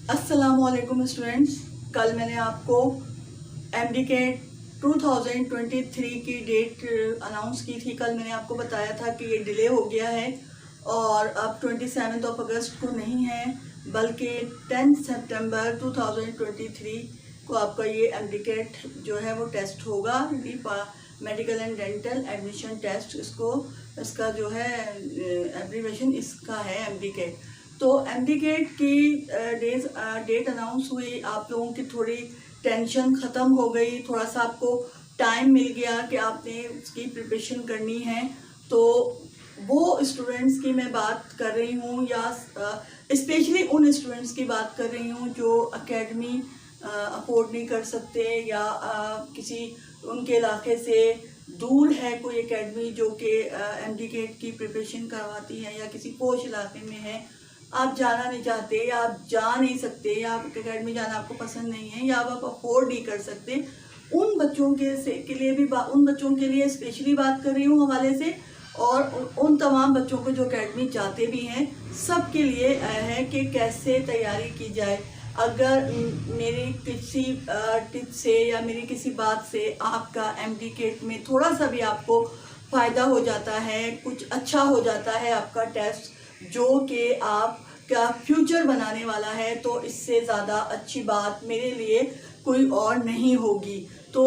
अस्सलामुअलैकुम स्टूडेंट्स। कल मैंने आपको एमडीकेट 2023 की डेट अनाउंस की थी। कल मैंने आपको बताया था कि ये डिले हो गया है और अब 27 अगस्त को नहीं है बल्कि 10 सितंबर 2023 को आपका ये एमडीकेट जो है वो टेस्ट होगा। Medical and dental admission test इसका जो है एब्रीवेशन इसका है एमडीकेट। तो एमडीकेट की डेट अनाउंस हुई, आप लोगों की थोड़ी टेंशन ख़त्म हो गई, थोड़ा सा आपको टाइम मिल गया कि आपने उसकी प्रिपरेशन करनी है। तो वो स्टूडेंट्स की मैं बात कर रही हूँ या स्पेशली उन स्टूडेंट्स की बात कर रही हूँ जो एकेडमी अफोर्ड नहीं कर सकते या किसी उनके इलाके से दूर है कोई एकेडमी जो कि एमडीकेट की प्रिपरेशन करवाती है या किसी पोश इलाके में है, आप जाना नहीं चाहते या आप जा नहीं सकते या आप एकेडमी जाना आपको पसंद नहीं है या आप अफोर्ड नहीं कर सकते, उन बच्चों के लिए भी उन बच्चों के लिए स्पेशली बात कर रही हूँ हवाले से। और उन तमाम बच्चों को जो एकेडमी जाते भी हैं सब के लिए है कि कैसे तैयारी की जाए। अगर मेरी किसी टिप से या मेरी किसी बात से आपका एमडीकेट में थोड़ा सा भी आपको फ़ायदा हो जाता है, कुछ अच्छा हो जाता है आपका टेस्ट जो कि आपका फ्यूचर बनाने वाला है, तो इससे ज़्यादा अच्छी बात मेरे लिए कोई और नहीं होगी। तो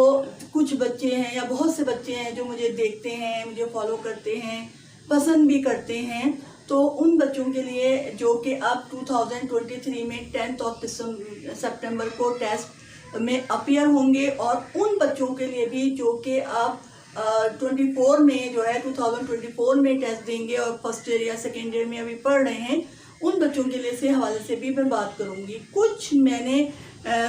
कुछ बच्चे हैं या बहुत से बच्चे हैं जो मुझे देखते हैं, मुझे फॉलो करते हैं, पसंद भी करते हैं, तो उन बच्चों के लिए जो कि अब 2023 में 10 सितंबर को टेस्ट में अपीयर होंगे और उन बच्चों के लिए भी जो कि अब 24 में जो है 2024 में टेस्ट देंगे और फर्स्ट ईयर या सेकेंड ईयर में अभी पढ़ रहे हैं, उन बच्चों के लिए से हवाले से भी मैं बात करूंगी। कुछ मैंने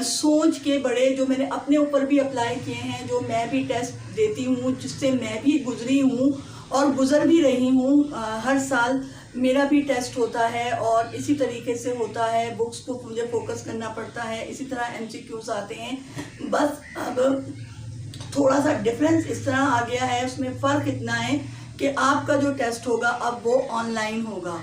सोच के बड़े जो मैंने अपने ऊपर भी अप्लाई किए हैं, जो मैं भी टेस्ट देती हूँ, जिससे मैं भी गुजरी हूँ और गुजर भी रही हूँ। हर साल मेरा भी टेस्ट होता है और इसी तरीके से होता है, बुक्स को मुझे फोकस करना पड़ता है, इसी तरह एमसीक्यूज आते हैं। बस अब थोड़ा सा डिफरेंस इस तरह आ गया है, उसमें फ़र्क इतना है कि आपका जो टेस्ट होगा अब वो ऑनलाइन होगा।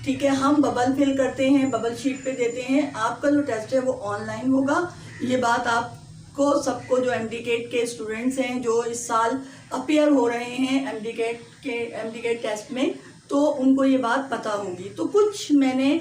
ठीक है, हम बबल फिल करते हैं, बबल शीट पे देते हैं, आपका जो टेस्ट है वो ऑनलाइन होगा। ये बात आपको सबको जो एमडीकेट के स्टूडेंट्स हैं जो इस साल अपीयर हो रहे हैं एमडीकेट टेस्ट में, तो उनको ये बात पता होगी। तो कुछ मैंने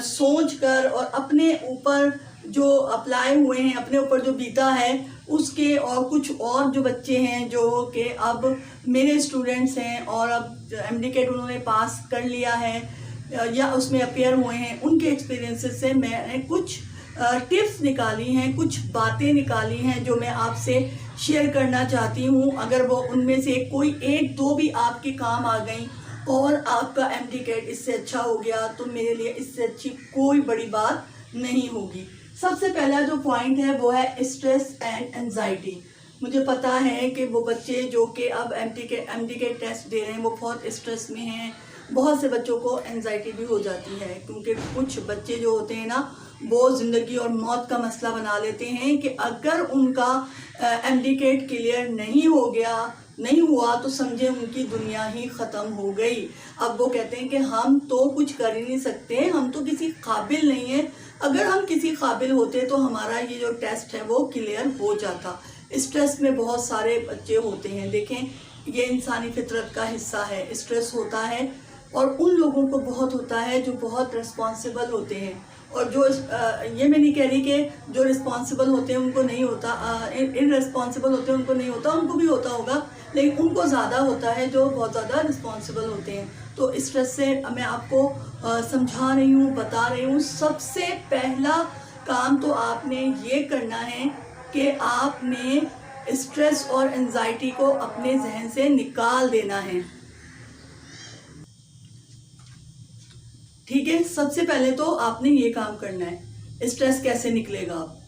सोच कर और अपने ऊपर जो अप्लाई हुए हैं, अपने ऊपर जो बीता है उसके, और कुछ और जो बच्चे हैं जो कि अब मेरे स्टूडेंट्स हैं और अब एमडीकेट उन्होंने पास कर लिया है या उसमें अपीयर हुए हैं, उनके एक्सपीरियंसेस से मैंने कुछ टिप्स निकाली हैं, कुछ बातें निकाली हैं जो मैं आपसे शेयर करना चाहती हूँ। अगर वो उनमें से कोई एक दो भी आपके काम आ गई और आपका एमडीकेट इससे अच्छा हो गया तो मेरे लिए इससे अच्छी कोई बड़ी बात नहीं होगी। सबसे पहला जो पॉइंट है वो है स्ट्रेस एंड एंजाइटी। मुझे पता है कि वो बच्चे जो कि अब एमडीकेट टेस्ट दे रहे हैं वो बहुत स्ट्रेस में हैं, बहुत से बच्चों को एंजाइटी भी हो जाती है क्योंकि कुछ बच्चे जो होते हैं ना वो ज़िंदगी और मौत का मसला बना लेते हैं कि अगर उनका एमडीकेट क्लियर नहीं हुआ तो समझे उनकी दुनिया ही ख़त्म हो गई। अब वो कहते हैं कि हम तो कुछ कर ही नहीं सकते, हम तो किसी काबिल नहीं है, अगर हम किसी काबिल होते तो हमारा ये जो टेस्ट है वो क्लियर हो जाता। स्ट्रेस में बहुत सारे बच्चे होते हैं, देखें ये इंसानी फितरत का हिस्सा है, स्ट्रेस होता है और उन लोगों को बहुत होता है जो बहुत रिस्पॉन्सिबल होते हैं। और जो ये मैं नहीं कह रही कि जो रिस्पॉन्सिबल होते हैं उनको नहीं होता, इररिस्पॉन्सिबल होते हैं उनको नहीं होता, उनको भी होता होगा, लेकिन उनको ज़्यादा होता है जो बहुत ज़्यादा रिस्पॉन्सिबल होते हैं। तो स्ट्रेस से मैं आपको समझा रही हूँ, बता रही हूँ। सबसे पहला काम तो आपने ये करना है कि आपने स्ट्रेस और एंजाइटी को अपने जहन से निकाल देना है। ठीक है, सबसे पहले तो आपने ये काम करना है। स्ट्रेस कैसे निकलेगा आप,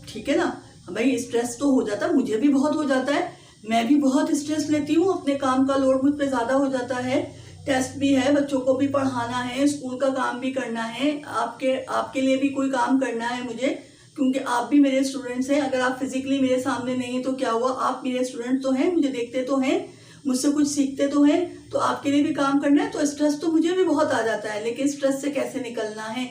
ठीक है ना भाई, स्ट्रेस तो हो जाता है, मुझे भी बहुत हो जाता है, मैं भी बहुत स्ट्रेस लेती हूँ, अपने काम का लोड मुझ पे ज़्यादा हो जाता है, टेस्ट भी है, बच्चों को भी पढ़ाना है, स्कूल का काम भी करना है, आपके लिए भी कोई काम करना है मुझे, क्योंकि आप भी मेरे स्टूडेंट्स हैं। अगर आप फिजिकली मेरे सामने नहीं तो क्या हुआ, आप मेरे स्टूडेंट तो हैं, मुझे देखते तो हैं, मुझसे कुछ सीखते तो हैं, तो आपके लिए भी काम करना है। तो स्ट्रेस तो मुझे भी बहुत आ जाता है, लेकिन स्ट्रेस से कैसे निकलना है,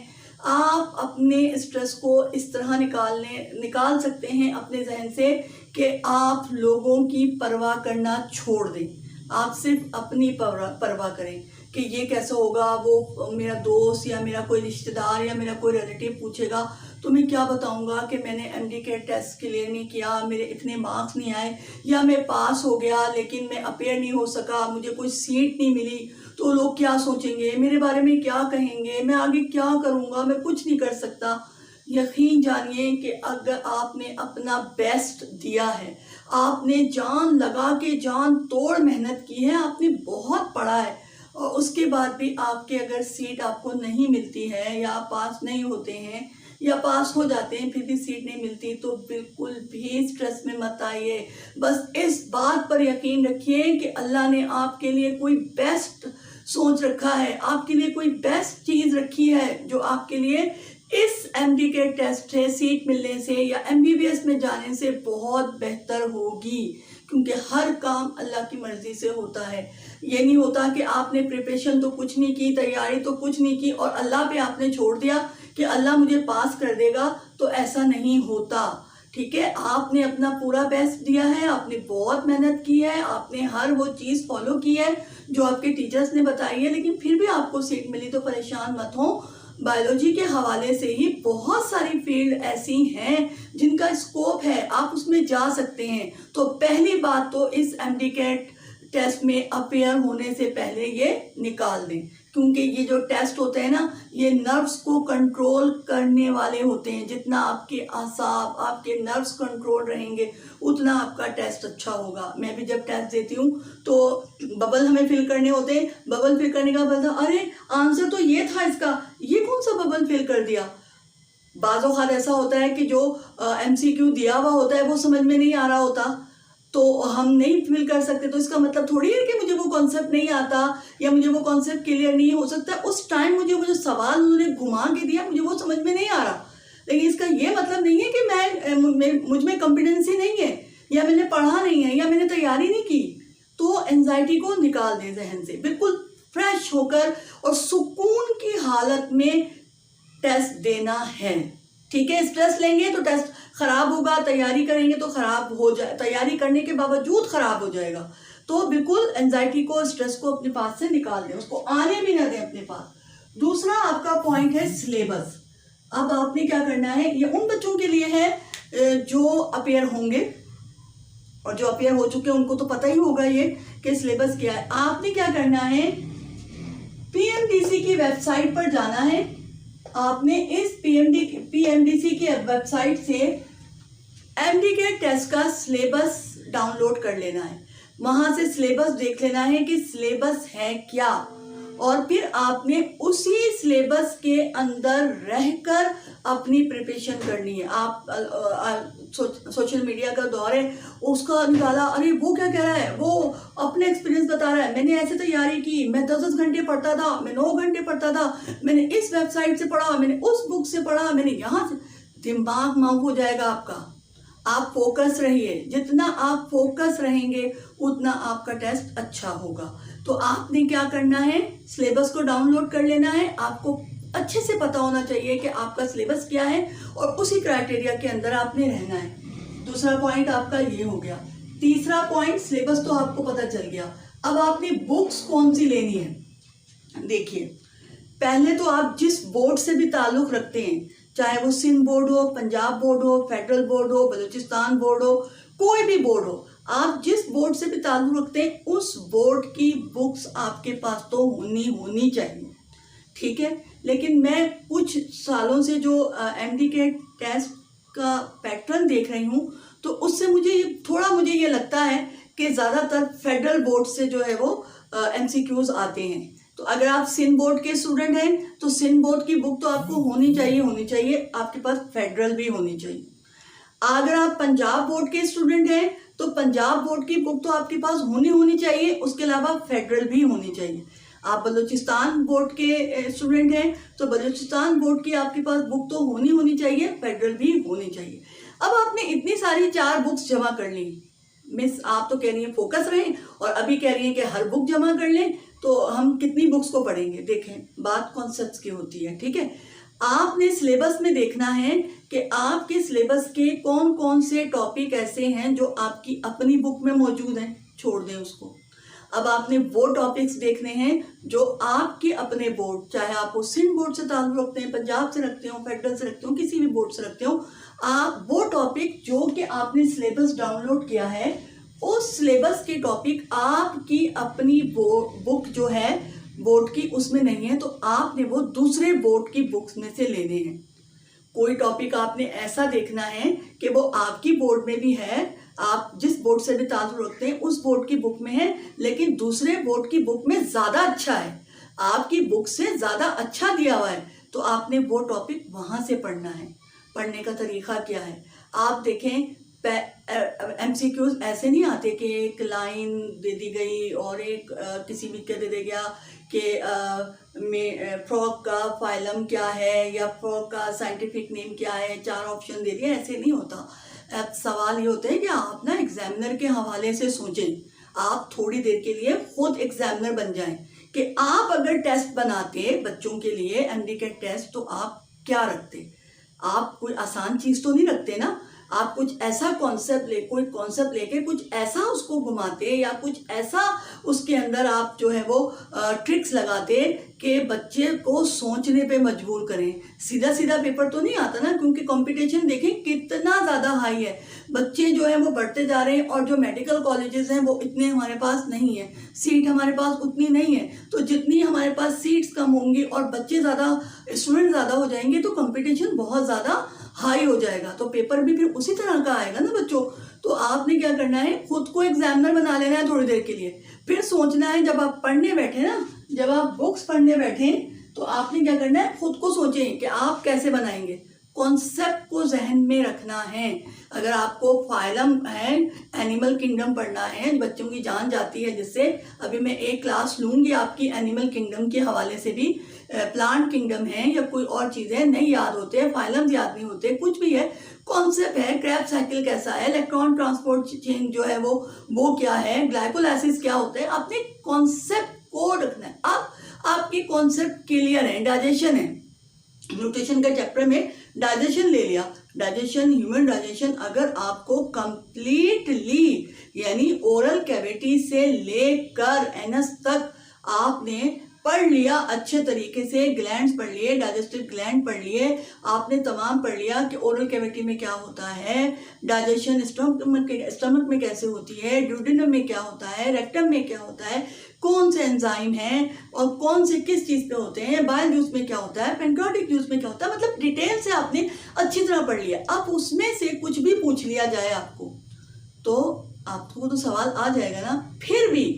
आप अपने स्ट्रेस को इस तरह निकाल सकते हैं अपने जहन से कि आप लोगों की परवाह करना छोड़ दें। आप सिर्फ अपनी परवाह करें कि ये कैसा होगा, वो मेरा दोस्त या मेरा कोई रिश्तेदार या मेरा कोई रिलेटिव पूछेगा तो मैं क्या बताऊंगा कि मैंने एमडी के टेस्ट क्लियर नहीं किया, मेरे इतने मार्क्स नहीं आए, या मैं पास हो गया लेकिन मैं अपेयर नहीं हो सका, मुझे कोई सीट नहीं मिली, तो लोग क्या सोचेंगे, मेरे बारे में क्या कहेंगे, मैं आगे क्या करूंगा, मैं कुछ नहीं कर सकता। यकीन जानिए कि अगर आपने अपना बेस्ट दिया है, आपने जान लगा के जान तोड़ मेहनत की है, आपने बहुत पढ़ा है, और उसके बाद भी आपके अगर सीट आपको नहीं मिलती है या पास नहीं होते हैं या पास हो जाते हैं फिर भी सीट नहीं मिलती, तो बिल्कुल भी स्ट्रेस में मत आइए। बस इस बात पर यकीन रखिए कि अल्लाह ने आपके लिए कोई बेस्ट सोच रखा है, आपके लिए कोई बेस्ट चीज़ रखी है जो आपके लिए इस एमडी के टेस्ट से सीट मिलने से या एमबीबीएस में जाने से बहुत बेहतर होगी, क्योंकि हर काम अल्लाह की मर्जी से होता है। ये नहीं होता कि आपने प्रिपरेशन तो कुछ नहीं की, तैयारी तो कुछ नहीं की और अल्लाह पे आपने छोड़ दिया कि अल्लाह मुझे पास कर देगा, तो ऐसा नहीं होता। ठीक है, आपने अपना पूरा बेस्ट दिया है, आपने बहुत मेहनत की है, आपने हर वो चीज़ फॉलो की है जो आपके टीचर्स ने बताई है, लेकिन फिर भी आपको सीट मिली तो परेशान मत हो। बायोलॉजी के हवाले से ही बहुत सारी फील्ड ऐसी हैं जिनका स्कोप है, आप उसमें जा सकते हैं। तो पहली बात तो इस एमडीकेट टेस्ट में अपेयर होने से पहले ये निकाल दें, क्योंकि ये जो टेस्ट होते हैं ना, ये नर्व्स को कंट्रोल करने वाले होते हैं। जितना आपके आसाब, आपके नर्व्स कंट्रोल रहेंगे उतना आपका टेस्ट अच्छा होगा। मैं भी जब टेस्ट देती हूँ तो बबल हमें फिल करने होते हैं, बबल फिल करने का बता, अरे आंसर तो ये था इसका, ये कौन सा बबल फिल कर दिया। बाज़ औक़ात ऐसा होता है कि जो MCQ दिया हुआ होता है वो समझ में नहीं आ रहा होता, तो हम नहीं फिल कर सकते, तो इसका मतलब थोड़ी है कि मुझे वो कॉन्सेप्ट नहीं आता या मुझे वो कॉन्सेप्ट क्लियर नहीं हो सकता। उस टाइम मुझे वो जो सवाल उन्होंने घुमा के दिया मुझे वो समझ में नहीं आ रहा, लेकिन इसका ये मतलब नहीं है कि मुझ में कॉन्फिडेंस ही नहीं है या मैंने पढ़ा नहीं है या मैंने तैयारी नहीं की। तो एंजाइटी को निकाल दें जहन से, बिल्कुल फ्रेश होकर और सुकून की हालत में टेस्ट देना है। ठीक है, स्ट्रेस लेंगे तो टेस्ट खराब होगा, तैयारी करेंगे तो खराब हो जाए, तैयारी करने के बावजूद खराब हो जाएगा। तो बिल्कुल एंजाइटी को, स्ट्रेस को अपने पास से निकाल दें, उसको आने भी ना दें अपने पास। दूसरा आपका पॉइंट है सिलेबस। अब आपने क्या करना है, ये उन बच्चों के लिए है जो अपेयर होंगे, और जो अपेयर हो चुके हैं उनको तो पता ही होगा ये कि सिलेबस क्या है। आपने क्या करना है, PMDC की वेबसाइट पर जाना है। आपने इस PMDC की वेबसाइट से एमडी के टेस्ट का सिलेबस डाउनलोड कर लेना है। वहां से सिलेबस देख लेना है कि सिलेबस है क्या, और फिर आपने उसी सिलेबस के अंदर रहकर अपनी प्रिपरेशन करनी है। आप सोशल मीडिया का दौर है, उसका निकाला, अरे वो क्या कह रहा है, वो अपने एक्सपीरियंस बता रहा है, मैंने ऐसे तैयारी की, मैं 10-10 घंटे पढ़ता था, मैं 9 घंटे पढ़ता था, मैंने इस वेबसाइट से पढ़ा, मैंने उस बुक से पढ़ा, मैंने यहाँ से। दिमाग माफ हो जाएगा आपका। आप फोकस रहिए, जितना आप फोकस रहेंगे उतना आपका टेस्ट अच्छा होगा। तो आपने क्या करना है, सिलेबस को डाउनलोड कर लेना है। आपको अच्छे से पता होना चाहिए कि आपका सिलेबस क्या है और उसी क्राइटेरिया के अंदर आपने रहना है। दूसरा पॉइंट आपका ये हो गया। तीसरा पॉइंट, सिलेबस तो आपको पता चल गया, अब आपने बुक्स कौन सी लेनी है। देखिए, पहले तो आप जिस बोर्ड से भी ताल्लुक़ रखते हैं, चाहे वो सिंध बोर्ड हो, पंजाब बोर्ड हो, फेडरल बोर्ड हो, बलूचिस्तान बोर्ड हो, कोई भी बोर्ड हो, आप जिस बोर्ड से भी ताल्लुक़ रखते हैं उस बोर्ड की बुक्स आपके पास तो होनी चाहिए। ठीक है, लेकिन मैं कुछ सालों से जो एमडी के टेस्ट का पैटर्न देख रही हूँ, तो उससे मुझे ये लगता है कि ज़्यादातर फेडरल बोर्ड से जो है वो MCQs आते हैं। तो अगर आप सिंध बोर्ड के स्टूडेंट हैं तो सिंध बोर्ड की बुक तो आपको होनी चाहिए, आपके पास फेडरल भी होनी चाहिए। अगर आप पंजाब बोर्ड के स्टूडेंट हैं तो पंजाब बोर्ड की बुक तो आपके पास होनी चाहिए, उसके अलावा फेडरल भी होनी चाहिए। आप बलूचिस्तान बोर्ड के स्टूडेंट हैं तो बलूचिस्तान बोर्ड की आपके पास बुक तो होनी चाहिए, फेडरल भी होनी चाहिए। अब आपने इतनी सारी 4 बुक्स जमा कर ली। मिस, आप तो कह रही हैं फोकस रहें और अभी कह रही हैं कि हर बुक जमा कर लें, तो हम कितनी बुक्स को पढ़ेंगे। देखें, बात कॉन्सेप्ट्स की होती है। ठीक है, आपने सिलेबस में देखना है कि आपके सिलेबस के कौन कौन से टॉपिक ऐसे हैं जो आपकी अपनी बुक में मौजूद हैं, छोड़ दें उसको। अब आपने वो टॉपिक्स देखने हैं जो आपके अपने बोर्ड, चाहे आप वो सिंध बोर्ड से ताल्लुक रखते हैं, पंजाब से रखते हो, फेडरल से रखते हो, किसी भी बोर्ड से रखते हो, आप वो टॉपिक जो कि आपने सिलेबस डाउनलोड किया है, उस सिलेबस के टॉपिक आपकी अपनी बुक जो है बोर्ड की उसमें नहीं है, तो आपने वो दूसरे बोर्ड की बुक्स में से लेने हैं। कोई टॉपिक आपने ऐसा देखना है कि वो आपकी बोर्ड में भी है, आप जिस बोर्ड से भी ताल्लुक रखते हैं उस बोर्ड की बुक में है, लेकिन दूसरे बोर्ड की बुक में ज़्यादा अच्छा है, आपकी बुक से ज़्यादा अच्छा दिया हुआ है, तो आपने वो टॉपिक वहाँ से पढ़ना है। पढ़ने का तरीका क्या है, आप देखें MCQs ऐसे नहीं आते कि एक लाइन दे दी गई और एक किसी भी दे दे गया कि फ्रॉग का फाइलम क्या है या फ्रॉग का साइंटिफिक नेम क्या है, 4 ऑप्शन दे दिए, ऐसे नहीं होता। अब सवाल ये होता है कि आप ना एग्जामिनर के हवाले से सोचें, आप थोड़ी देर के लिए खुद एग्जामिनर बन जाएं कि आप अगर टेस्ट बनाते बच्चों के लिए MD के टेस्ट, तो आप क्या रखते, आप कोई आसान चीज़ तो नहीं रखते ना, आप कुछ ऐसा कोई कॉन्सेप्ट लेके कुछ ऐसा उसको घुमाते या कुछ ऐसा उसके अंदर आप जो है वो ट्रिक्स लगाते कि बच्चे को सोचने पे मजबूर करें। सीधा सीधा पेपर तो नहीं आता ना, क्योंकि कंपटीशन देखें कितना ज़्यादा हाई है, बच्चे जो है वो बढ़ते जा रहे हैं, और जो मेडिकल कॉलेजेस हैं वो इतने हमारे पास नहीं है, सीट हमारे पास उतनी नहीं है, तो जितनी हमारे पास सीट्स कम होंगी और बच्चे ज़्यादा, स्टूडेंट ज़्यादा हो जाएंगे, तो कंपटीशन बहुत ज़्यादा हाई हो जाएगा, तो पेपर भी फिर उसी तरह का आएगा ना बच्चों। तो आपने क्या करना है, खुद को एग्जामिनर बना लेना है थोड़ी देर के लिए, फिर सोचना है जब आप पढ़ने बैठे ना, जब आप बुक्स पढ़ने बैठे, तो आपने क्या करना है, खुद को सोचें कि आप कैसे बनाएंगे, कॉन्सेप्ट को जहन में रखना है। अगर आपको फाइलम है, एनिमल किंगडम पढ़ना है, बच्चों की जान जाती है जिससे, अभी मैं एक क्लास लूंगी आपकी एनिमल किंगडम के हवाले से भी, प्लांट किंगडम है या कोई और चीज़ें नहीं याद होते हैं, फाइलम याद नहीं होते, कुछ भी है, कॉन्सेप्ट है, क्रैब साइकिल कैसा है, इलेक्ट्रॉन ट्रांसपोर्ट चेन जो है वो क्या है, ग्लाइकोलाइसिस क्या होता है, अपने कॉन्सेप्ट को रखना है। अब आपकी कॉन्सेप्ट क्लियर है, डाइजेशन है, न्यूट्रिशन का चैप्टर में डाइजेशन ले लिया, डाइजेशन, ह्यूमन डाइजेशन अगर आपको कंप्लीटली यानी ओरल कैविटी से लेकर एनस तक आपने पढ़ लिया अच्छे तरीके से, ग्लैंड्स पढ़ लिए, डाइजेस्टिव ग्लैंड पढ़ लिए, आपने तमाम पढ़ लिया कि ओरल कैविटी में क्या होता है, डाइजेशन स्टमक में कैसे होती है, ड्यूडेनम में क्या होता है, रेक्टम में क्या होता है, कौन से एंजाइम हैं और कौन से किस चीज़ पे होते हैं, बाइल जूस में क्या होता है, पेनक्रियाटिक जूस में क्या होता है, मतलब डिटेल से आपने अच्छी तरह पढ़ लिया। अब उसमें से कुछ भी पूछ लिया जाए आपको, तो आपको तो सवाल आ जाएगा ना। फिर भी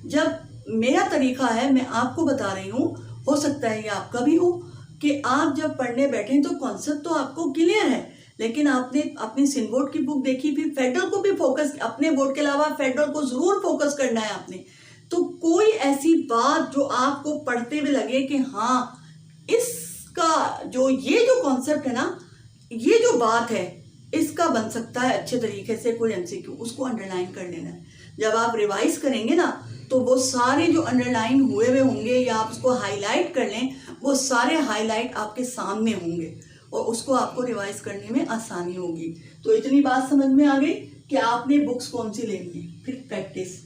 जब मेरा तरीका है, मैं आपको बता रही हूँ, हो सकता है ये आपका भी हो, कि आप जब पढ़ने बैठे तो कॉन्सेप्ट तो आपको क्लियर है, लेकिन आपने अपनी सिंध बोर्ड की बुक देखी, फिर फेडरल को भी फोकस, अपने बोर्ड के अलावा फेडरल को जरूर फोकस करना है आपने। तो कोई ऐसी बात जो आपको पढ़ते हुए लगे कि हाँ इसका जो ये जो कॉन्सेप्ट है ना, ये जो बात है इसका बन सकता है अच्छे तरीके से कोई MCQ, उसको अंडरलाइन कर लेना है। जब आप रिवाइज करेंगे ना, तो वो सारे जो अंडरलाइन हुए होंगे या आप उसको हाईलाइट कर लें, वो सारे हाईलाइट आपके सामने होंगे और उसको आपको रिवाइज करने में आसानी होगी। तो इतनी बात समझ में आ गई कि आपने बुक्स कौन सी लेनी है। फिर प्रैक्टिस,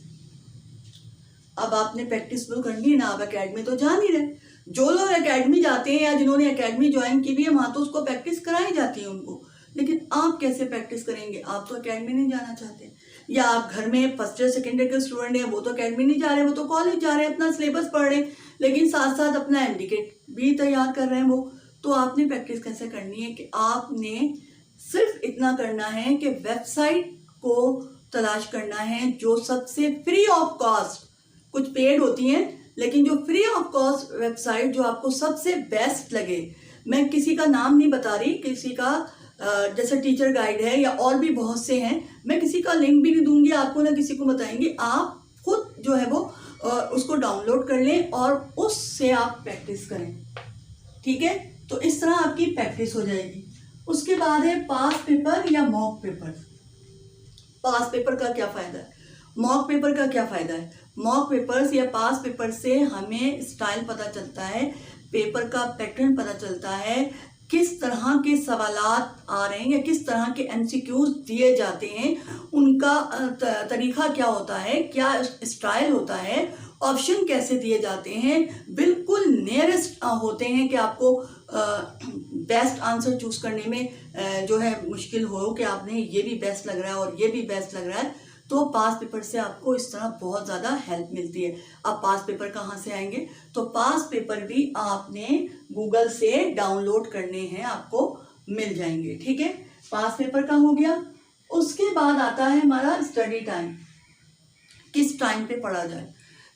अब आपने प्रैक्टिस तो करनी है ना, आप एकेडमी तो जा नहीं रहे, जो लोग एकेडमी जाते हैं या जिन्होंने एकेडमी ज्वाइन की भी है, वहाँ तो उसको प्रैक्टिस कराई जाती है उनको, लेकिन आप कैसे प्रैक्टिस करेंगे, आप तो एकेडमी नहीं जाना चाहते, या आप घर में फर्स्ट ईयर सेकेंड ईयर के स्टूडेंट हैं, वो तो एकेडमी नहीं जा रहे, वो तो कॉलेज जा रहे हैं, अपना सिलेबस पढ़ रहे हैं, लेकिन साथ साथ अपना MD भी तैयार कर रहे हैं वो। तो आपने प्रैक्टिस कैसे करनी है कि आपने सिर्फ इतना करना है कि वेबसाइट को तलाश करना है जो सबसे फ्री ऑफ कॉस्ट, कुछ पेड होती हैं लेकिन जो फ्री ऑफ कॉस्ट वेबसाइट जो आपको सबसे बेस्ट लगे, मैं किसी का नाम नहीं बता रही, किसी का जैसे टीचर गाइड है या और भी बहुत से हैं, मैं किसी का लिंक भी नहीं दूंगी आपको, ना किसी को बताएंगे, आप खुद जो है वो उसको डाउनलोड कर लें और उससे आप प्रैक्टिस करें, ठीक है। तो इस तरह आपकी प्रैक्टिस हो जाएगी। उसके बाद है पास पेपर या मॉक पेपर। पास पेपर का क्या फ़ायदा है, मॉक पेपर का क्या फ़ायदा है। मॉक पेपर्स या पास पेपर से हमें स्टाइल पता चलता है, पेपर का पैटर्न पता चलता है, किस तरह के सवालात आ रहे हैं या किस तरह के एमसीक्यूज दिए जाते हैं, उनका तरीका क्या होता है, क्या स्टाइल होता है, ऑप्शन कैसे दिए जाते हैं, बिल्कुल नियरेस्ट होते हैं कि आपको बेस्ट आंसर चूज करने में जो है मुश्किल हो कि आपने ये भी बेस्ट लग रहा है और ये भी बेस्ट लग रहा है, तो पास पेपर से आपको इस तरह बहुत ज़्यादा हेल्प मिलती है। अब पास पेपर कहाँ से आएंगे, तो पास पेपर भी आपने गूगल से डाउनलोड करने हैं, आपको मिल जाएंगे। ठीक है, पास पेपर का हो गया। उसके बाद आता है हमारा स्टडी टाइम, किस टाइम पे पढ़ा जाए।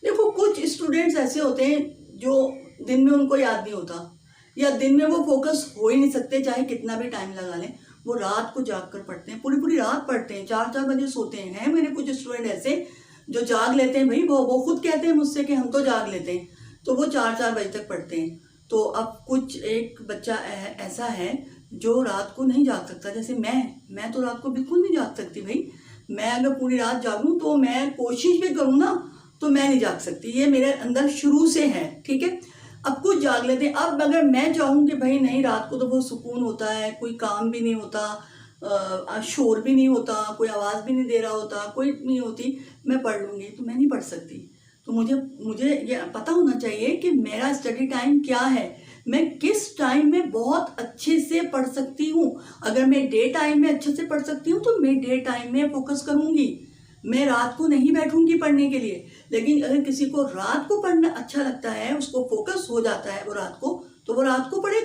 देखो, कुछ स्टूडेंट्स ऐसे होते हैं जो दिन में उनको याद नहीं होता या दिन में वो फोकस हो ही नहीं सकते, चाहे कितना भी टाइम लगा लें, वो रात को जाग कर पढ़ते हैं, पूरी पूरी रात पढ़ते हैं, 4-4 बजे सोते हैं। मेरे कुछ स्टूडेंट ऐसे जो जाग लेते हैं, भाई वो खुद कहते हैं मुझसे कि हम तो जाग लेते हैं, तो वो 4-4 बजे तक पढ़ते हैं। तो अब कुछ एक बच्चा ऐसा है जो रात को नहीं जाग सकता, जैसे मैं तो रात को बिल्कुल नहीं जाग सकती भाई। मैं अगर पूरी रात जागूं तो मैं कोशिश भी करूँ ना तो मैं नहीं जाग सकती, ये मेरे अंदर शुरू से है। ठीक है, अब कुछ जाग लेते हैं। अब अगर मैं चाहूँ कि भाई नहीं, रात को तो बहुत सुकून होता है, कोई काम भी नहीं होता, शोर भी नहीं होता, कोई आवाज़ भी नहीं दे रहा होता, कोई नहीं होती, मैं पढ़ लूँगी, तो मैं नहीं पढ़ सकती। तो मुझे ये पता होना चाहिए कि मेरा स्टडी टाइम क्या है, मैं किस टाइम में बहुत अच्छे से पढ़ सकती हूँ। अगर मैं डे टाइम में अच्छे से पढ़ सकती हूँ तो मैं डे टाइम में फोकस करूँगी, मैं रात को नहीं बैठूंगी पढ़ने के लिए। लेकिन अगर किसी को रात को पढ़ना अच्छा लगता है, उसको फोकस हो जाता है वो रात को, तो वो रात को पढ़े,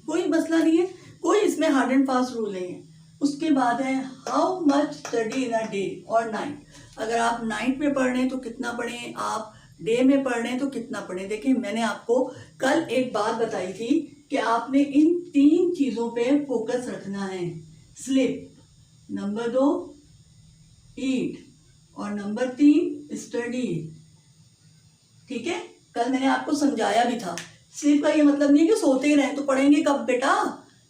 कोई मसला नहीं है, कोई इसमें हार्ड एंड फास्ट रूल नहीं है। उसके बाद है how much study in a day और नाइट। अगर आप नाइट में पढ़ रहे हैं तो कितना पढ़ें, आप डे में पढ़ रहे हैं तो कितना पढ़ें। देखिए, मैंने आपको कल एक बात बताई थी कि आपने इन 3 चीज़ों पे फोकस रखना है, स्लीप, नंबर 2 ईट और नंबर 3 स्टडी। ठीक है, कल मैंने आपको समझाया भी था। स्लीप का ये मतलब नहीं है कि सोते ही रहें, तो पढ़ेंगे कब बेटा।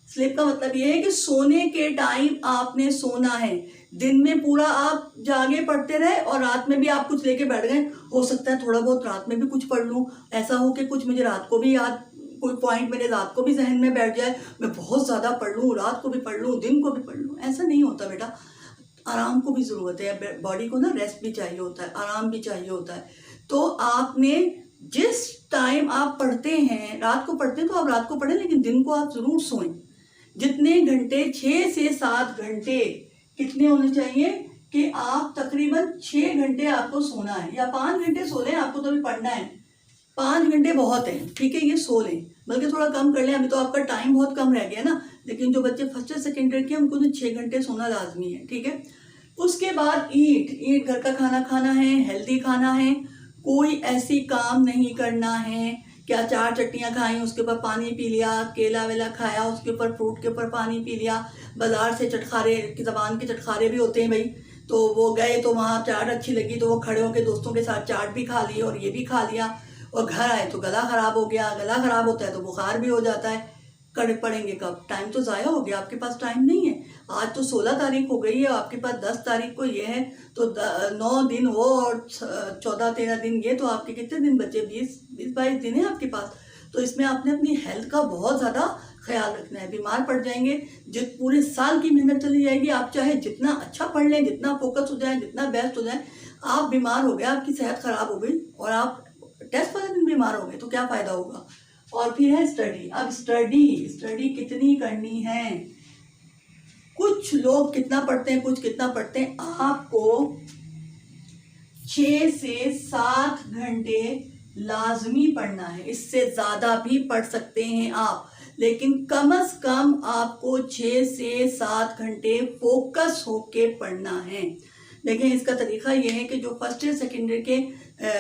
स्लीप का मतलब ये है कि सोने के टाइम आपने सोना है। दिन में पूरा आप जागे पढ़ते रहे और रात में भी आप कुछ लेके बैठ गए, हो सकता है थोड़ा बहुत रात में भी कुछ पढ़ लूँ, ऐसा हो कि कुछ मुझे रात को भी याद, कोई पॉइंट मेरे रात को भी जहन में बैठ जाए, मैं बहुत ज़्यादा पढ़ लूँ, रात को भी पढ़ लूँ, दिन को भी पढ़ लूँ। ऐसा नहीं होता बेटा, आराम को भी ज़रूरत है, बॉडी को ना रेस्ट भी चाहिए होता है, आराम भी चाहिए होता है। तो आपने जिस टाइम आप पढ़ते हैं, रात को पढ़ते हैं तो आप रात को पढ़ें, लेकिन दिन को आप ज़रूर सोएं। जितने घंटे, 6 से 7 घंटे कितने होने चाहिए कि आप तकरीबन 6 घंटे आपको सोना है, या 5 घंटे सो लें, आपको तो अभी पढ़ना है, 5 घंटे बहुत है। ठीक है, ये सो लें, बल्कि थोड़ा कम कर लें, अभी तो आपका टाइम बहुत कम रह गया ना। लेकिन जो बच्चे फर्स्ट या सेकेंड ईयर के, उनको तो 6 घंटे सोना लाजमी है। ठीक है, उसके बाद ईट, घर का खाना खाना है, हेल्दी खाना है, कोई ऐसी काम नहीं करना है क्या 4 चटनियाँ खाई, उसके ऊपर पानी पी लिया, केला वेला खाया, उसके ऊपर फ्रूट के ऊपर पानी पी लिया, बाजार से चटखारे की ज़बान के चटखारे भी होते हैं भाई, तो वो गए तो वहाँ चाट अच्छी लगी तो वो खड़े होकर दोस्तों के साथ चाट भी खा ली और ये भी खा लिया, और घर आए तो गला ख़राब हो गया। गला ख़राब होता है तो बुखार भी हो जाता है। पढ़ेंगे कब, टाइम तो ज़ाया हो गया, आपके पास टाइम नहीं है। आज तो 16 तारीख हो गई है, आपके पास 10 तारीख को ये है, तो 9 दिन हो और 14-13 दिन ये, तो आपके कितने दिन बचे, 20-22 दिन है आपके पास। तो इसमें आपने अपनी हेल्थ का बहुत ज़्यादा ख्याल रखना है, बीमार पड़ जाएंगे, पूरे साल की मेहनत चली जाएगी। आप चाहे जितना अच्छा पढ़ लें, जितना फोकस हो जाए, जितना बेस्ट हो जाए, आप बीमार हो गए, आपकी सेहत ख़राब हो गई और आप टेस्ट वाले दिन बीमार हो गए, तो क्या फ़ायदा होगा। और फिर है स्टडी। अब स्टडी कितनी करनी है, कुछ लोग कितना पढ़ते हैं, कुछ कितना पढ़ते हैं। आपको 6 से 7 घंटे लाजमी पढ़ना है, इससे ज़्यादा भी पढ़ सकते हैं आप, लेकिन कम से कम आपको 6 से 7 घंटे फोकस होके पढ़ना है। देखें, इसका तरीका ये है कि जो फर्स्ट ईयर सेकेंड ईयर के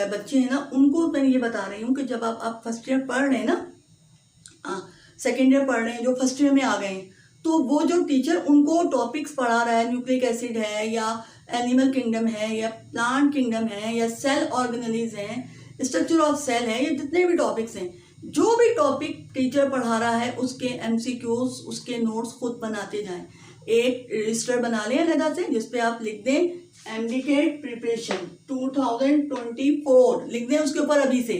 बच्चे हैं ना, उनको मैं ये बता रही हूँ कि जब आप फर्स्ट ईयर पढ़ रहे हैं ना, सेकेंड ईयर पढ़ रहे हैं, जो फर्स्ट ईयर में आ गए हैं, तो वो जो टीचर उनको टॉपिक्स पढ़ा रहा है, न्यूक्लिक एसिड है या एनिमल किंगडम है या प्लांट किंगडम है या सेल ऑर्गेनेलिज हैं, स्ट्रक्चर ऑफ सेल है, ये जितने भी टॉपिक्स हैं, जो भी टॉपिक टीचर पढ़ा रहा है उसके MCQs, उसके नोट्स खुद बनाते जाएं। एक रजिस्टर बना लें अलग से, जिसपे आप लिख दें MDCAT प्रिपरेशन 2024 लिख दें उसके ऊपर अभी से,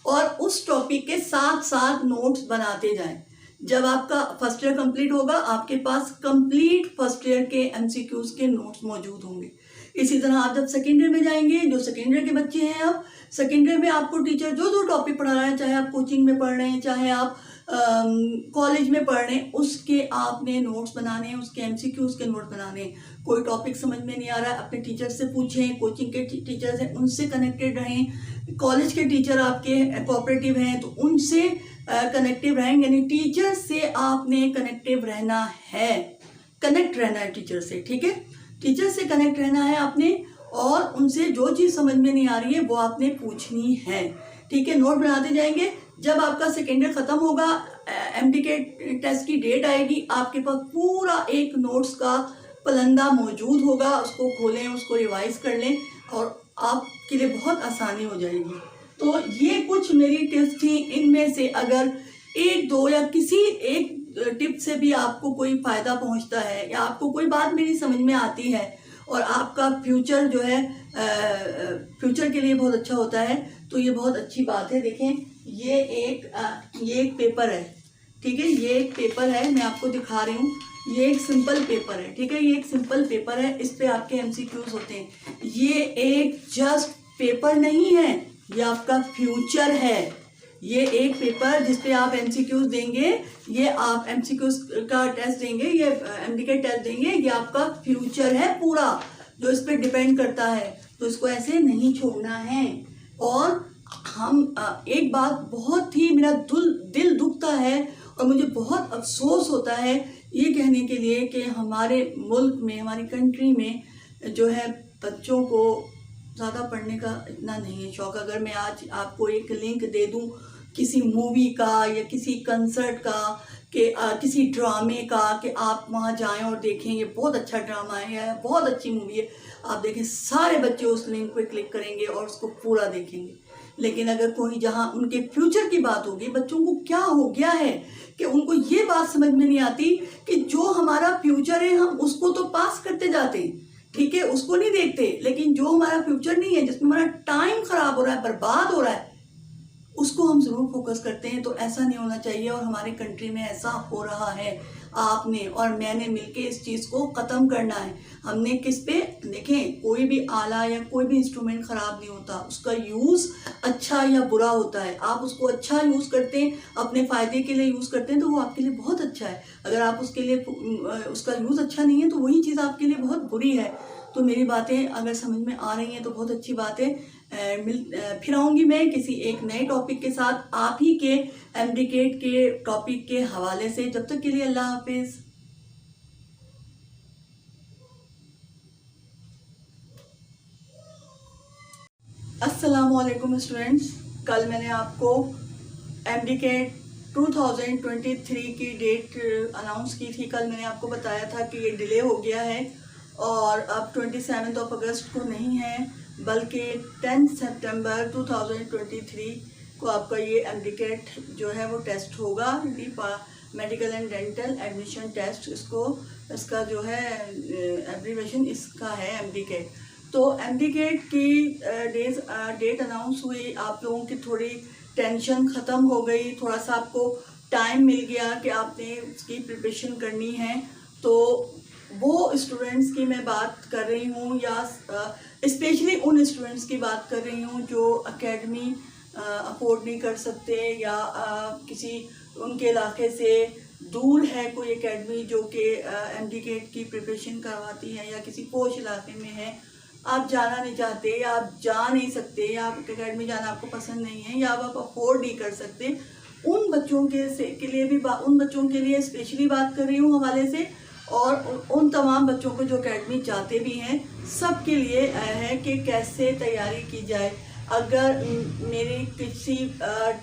और उस टॉपिक के साथ साथ नोट्स बनाते जाएं। जब आपका फर्स्ट ईयर कंप्लीट होगा, आपके पास कंप्लीट फर्स्ट ईयर के एमसीक्यूज के नोट्स मौजूद होंगे। इसी तरह आप जब सेकेंड ईयर में जाएंगे, जो सेकेंड ईयर के बच्चे हैं, अब सेकेंड ईयर में आपको टीचर जो जो टॉपिक पढ़ा रहा है, चाहे आप कोचिंग में पढ़ रहे हैं, चाहे आप कॉलेज में पढ़ रहे हैं, उसके आपने नोट्स बनाने हैं, उसके एमसीक्यूज के नोट्स बनाने हैं। कोई टॉपिक समझ में नहीं आ रहा है, अपने टीचर से पूछें, कोचिंग के टीचर्स हैं उनसे कनेक्टेड रहें, कॉलेज के टीचर आपके कोऑपरेटिव हैं तो उनसे कनेक्टिव रहेंगे। यानी टीचर से आपने कनेक्टिव रहना है, कनेक्ट रहना है टीचर से, ठीक है। टीचर से कनेक्ट रहना है आपने, और उनसे जो चीज़ समझ में नहीं आ रही है वो आपने पूछनी है, ठीक है। नोट बनाते जाएंगे। जब आपका सेकेंड ईयर ख़त्म होगा, एमडी के टेस्ट की डेट आएगी, आपके पास पूरा एक नोट्स का पलंदा मौजूद होगा। उसको खोलें, उसको रिवाइज कर लें और आपके लिए बहुत आसानी हो जाएगी। तो ये कुछ मेरी टिप्स थी। इनमें से अगर एक दो या किसी एक टिप से भी आपको कोई फ़ायदा पहुंचता है या आपको कोई बात मेरी समझ में आती है और आपका फ्यूचर जो है फ्यूचर के लिए बहुत अच्छा होता है, तो ये बहुत अच्छी बात है। देखें, ये एक पेपर है, ठीक है। ये एक पेपर है, मैं आपको दिखा रही हूँ। ये एक सिंपल पेपर है, ठीक है। ये एक सिंपल पेपर है, इस पे आपके एमसीक्यूज होते हैं। ये एक जस्ट पेपर नहीं है, ये आपका फ्यूचर है। ये एक पेपर जिस पे आप एमसीक्यूज देंगे, ये आप एमसीक्यूज का टेस्ट देंगे, ये एमडी का टेस्ट देंगे, ये आपका फ्यूचर है पूरा, जो इस पे डिपेंड करता है। तो इसको ऐसे नहीं छोड़ना है। और हम एक बात बहुत ही मेरा दिल दुखता है और मुझे बहुत अफसोस होता है ये कहने के लिए कि हमारे मुल्क में, हमारी कंट्री में जो है बच्चों को ज़्यादा पढ़ने का इतना नहीं है शौक। अगर मैं आज आपको एक लिंक दे दूं किसी मूवी का या किसी कंसर्ट का, कि किसी ड्रामे का, कि आप वहां जाएं और देखें ये बहुत अच्छा ड्रामा है या बहुत अच्छी मूवी है, आप देखें सारे बच्चे उस लिंक पे क्लिक करेंगे और उसको पूरा देखेंगे। लेकिन अगर कोई जहां उनके फ्यूचर की बात होगी, बच्चों को क्या हो गया है कि उनको ये बात समझ में नहीं आती कि जो हमारा फ्यूचर है हम उसको तो पास करते जाते हैं, ठीक है, उसको नहीं देखते, लेकिन जो हमारा फ्यूचर नहीं है, जिसमें हमारा टाइम खराब हो रहा है, बर्बाद हो रहा है, उसको हम जरूर फोकस करते हैं। तो ऐसा नहीं होना चाहिए और हमारी कंट्री में ऐसा हो रहा है। आपने और मैंने मिलके इस चीज़ को ख़त्म करना है। हमने किस पे, देखें, कोई भी आला या कोई भी इंस्ट्रूमेंट ख़राब नहीं होता, उसका यूज़ अच्छा या बुरा होता है। आप उसको अच्छा यूज़ करते हैं, अपने फ़ायदे के लिए यूज़ करते हैं, तो वो आपके लिए बहुत अच्छा है। अगर आप उसके लिए उसका यूज़ अच्छा नहीं है तो वही चीज़ आपके लिए बहुत बुरी है। तो मेरी बातें अगर समझ में आ रही हैं तो बहुत अच्छी बात है। फिर आऊँगी मैं किसी एक नए टॉपिक के साथ, आप ही के एमडीकेट के टॉपिक के हवाले से। जब तक के लिए अल्लाह हाफिज़। अस्सलामुअलैकुम स्टूडेंट्स, कल मैंने आपको एमडीकेट 2023 की डेट अनाउंस की थी। कल मैंने आपको बताया था कि ये डिले हो गया है और अब 27 अगस्त को नहीं है, बल्कि 10 सितंबर 2023 को आपका ये एमडीकेट जो है वो टेस्ट होगा। Medical and dental admission test, इसका जो है एब्रीवेशन इसका है एमडीकेट। तो एमडीकेट की डेट अनाउंस हुई, आप लोगों की थोड़ी टेंशन ख़त्म हो गई, थोड़ा सा आपको टाइम मिल गया कि आपने उसकी प्रिपरेशन करनी है। तो वो स्टूडेंट्स की मैं बात कर रही हूँ, या स्पेशली उन स्टूडेंट्स की बात कर रही हूँ जो एकेडमी अफोर्ड नहीं कर सकते, या किसी उनके इलाके से दूर है कोई एकेडमी जो कि एमडीकेट की प्रिपरेशन करवाती है, या किसी पोश इलाके में है, आप जाना नहीं चाहते, या आप जा नहीं सकते, या आप एकेडमी जाना आपको पसंद नहीं है, या आप अफोर्ड नहीं कर सकते, उन बच्चों के लिए भी उन बच्चों के लिए स्पेशली बात कर रही हूँ हवाले से। और उन तमाम बच्चों को जो एकेडमी चाहते भी हैं, सब के लिए है कि कैसे तैयारी की जाए। अगर मेरी किसी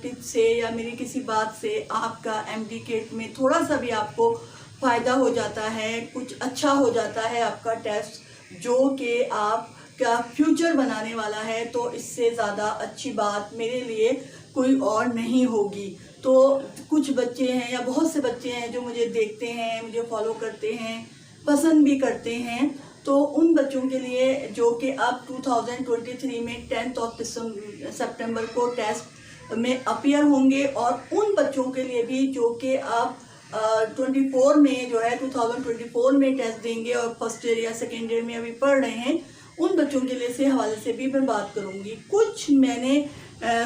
टिप से या मेरी किसी बात से आपका एमडीकेट में थोड़ा सा भी आपको फ़ायदा हो जाता है, कुछ अच्छा हो जाता है आपका टेस्ट जो कि आपका फ्यूचर बनाने वाला है, तो इससे ज़्यादा अच्छी बात मेरे लिए कोई और नहीं होगी। तो कुछ बच्चे हैं या बहुत से बच्चे हैं जो मुझे देखते हैं, मुझे फॉलो करते हैं, पसंद भी करते हैं, तो उन बच्चों के लिए जो कि अब 2023 में 10 सितंबर को टेस्ट में अपीयर होंगे, और उन बच्चों के लिए भी जो कि आप 24 में जो है 2024 में टेस्ट देंगे और फर्स्ट ईयर या सेकेंड ईयर में अभी पढ़ रहे हैं, उन बच्चों के लिए से हवाले से भी मैं बात करूंगी। कुछ मैंने